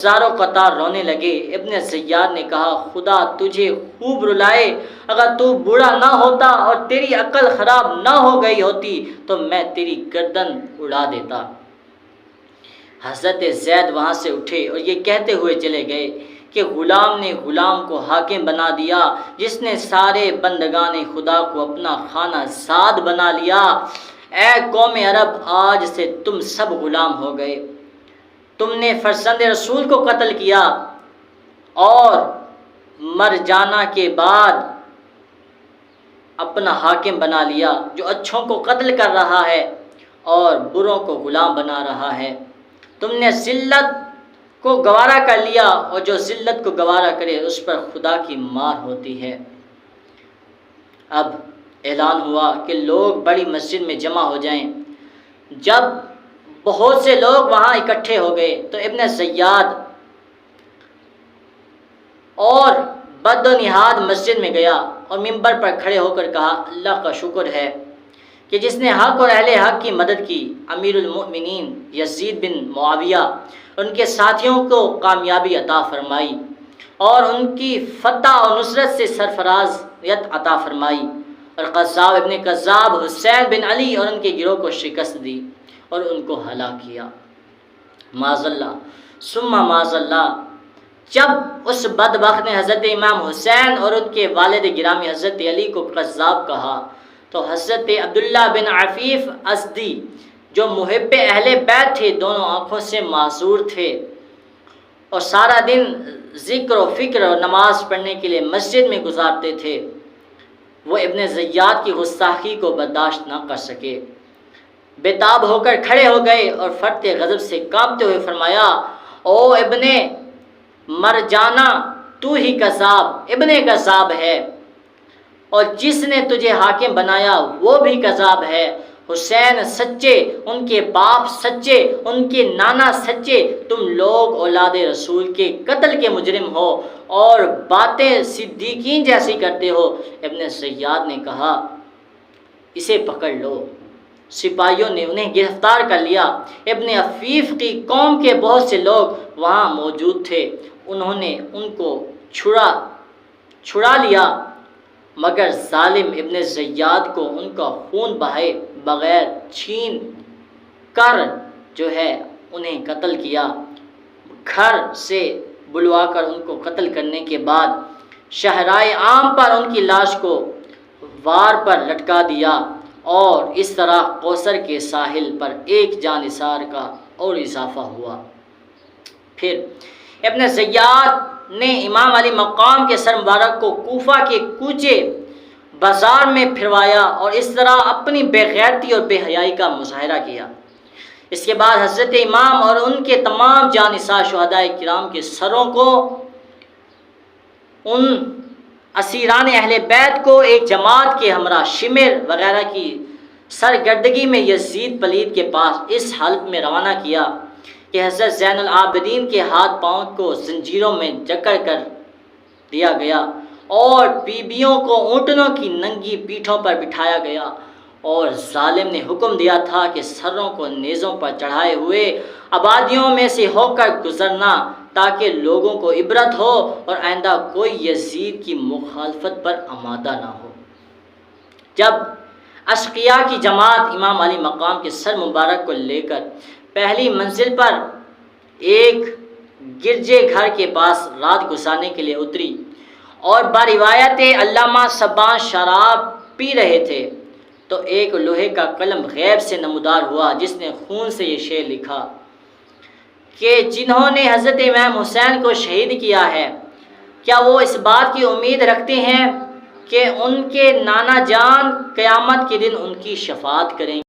ہزاروں قطار رونے لگے۔ ابن زیاد نے کہا خدا تجھے خوب رلائے، اگر تو بوڑھا نہ ہوتا اور تیری عقل خراب نہ ہو گئی ہوتی تو میں تیری گردن اڑا دیتا۔ حضرت زید وہاں سے اٹھے اور یہ کہتے ہوئے چلے گئے کہ غلام نے غلام کو حاکم بنا دیا، جس نے سارے بندگان خدا کو اپنا خانہ زاد بنا لیا۔ اے قوم عرب، آج سے تم سب غلام ہو گئے۔ تم نے فرزند رسول کو قتل کیا اور مر جانا کے بعد اپنا حاکم بنا لیا، جو اچھوں کو قتل کر رہا ہے اور بروں کو غلام بنا رہا ہے۔ تم نے ذلت کو گوارا کر لیا، اور جو ذلت کو گوارا کرے اس پر خدا کی مار ہوتی ہے۔ اب اعلان ہوا کہ لوگ بڑی مسجد میں جمع ہو جائیں۔ جب بہت سے لوگ وہاں اکٹھے ہو گئے تو ابن زیاد اور بد و نہاد مسجد میں گیا اور منبر پر کھڑے ہو کر کہا اللہ کا شکر ہے کہ جس نے حق اور اہل حق کی مدد کی، امیر المؤمنین یزید بن معاویہ ان کے ساتھیوں کو کامیابی عطا فرمائی اور ان کی فتح اور نصرت سے سرفرازیت عطا فرمائی، اور قذاب ابن قذاب حسین بن علی اور ان کے گروہ کو شکست دی اور ان کو ہلاک کیا۔ معاذ اللہ ثم معاذ اللہ، جب اس بدبخت نے حضرت امام حسین اور ان کے والد گرامی حضرت علی کو قذاب کہا تو حضرت عبداللہ بن عفیف ازدی جو محب اہل بیت تھے، دونوں آنکھوں سے معذور تھے اور سارا دن ذکر و فکر اور نماز پڑھنے کے لیے مسجد میں گزارتے تھے، وہ ابن زیاد کی گستاخی کو برداشت نہ کر سکے۔ بےتاب ہو کر کھڑے ہو گئے اور فرط غضب سے کانپتے ہوئے فرمایا او ابن مرجانہ، تو ہی قذاب ابن قذاب ہے، اور جس نے تجھے حاکم بنایا وہ بھی قذاب ہے۔ حسین سچے، ان کے باپ سچے، ان کے نانا سچے، تم لوگ اولاد رسول کے قتل کے مجرم ہو اور باتیں صدیقین جیسی کرتے ہو۔ ابن زیاد نے کہا اسے پکڑ لو۔ سپاہیوں نے انہیں گرفتار کر لیا۔ ابن عفیف کی قوم کے بہت سے لوگ وہاں موجود تھے، انہوں نے ان کو چھڑا لیا، مگر ظالم ابن زیاد کو ان کا خون بہائے بغیر چھین کر جو ہے انہیں قتل کیا۔ گھر سے بلوا کر ان کو قتل کرنے کے بعد شہرائے عام پر ان کی لاش کو وار پر لٹکا دیا، اور اس طرح کوثر کے ساحل پر ایک جان نثار کا اور اضافہ ہوا۔ پھر ابن زیاد نے امام علی مقام کے سر مبارک کو کوفہ کے کوچے بازار میں پھروایا اور اس طرح اپنی بے غیرتی اور بے حیائی کا مظاہرہ کیا۔ اس کے بعد حضرت امام اور ان کے تمام جانثار شہداء کرام کے سروں کو ان اسیران اہل بیت کو ایک جماعت کے ہمراہ شمر وغیرہ کی سرگردگی میں یزید پلید کے پاس اس حالت میں روانہ کیا کہ حضرت زین العابدین کے ہاتھ پاؤں کو زنجیروں میں جکڑ کر دیا گیا اور بیبیوں کو اونٹنوں کی ننگی پیٹھوں پر بٹھایا گیا، اور ظالم نے حکم دیا تھا کہ سروں کو نیزوں پر چڑھائے ہوئے آبادیوں میں سے ہو کر گزرنا تاکہ لوگوں کو عبرت ہو اور آئندہ کوئی یزید کی مخالفت پر آمادہ نہ ہو۔ جب اشقیاء کی جماعت امام علی مقام کے سر مبارک کو لے کر پہلی منزل پر ایک گرجے گھر کے پاس رات گزارنے کے لیے اتری اور باروایت علامہ صباں شراب پی رہے تھے تو ایک لوہے کا قلم غیب سے نمودار ہوا جس نے خون سے یہ شعر لکھا کہ جنہوں نے حضرت امام حسین کو شہید کیا ہے، کیا وہ اس بات کی امید رکھتے ہیں کہ ان کے نانا جان قیامت کے دن ان کی شفاعت کریں گے؟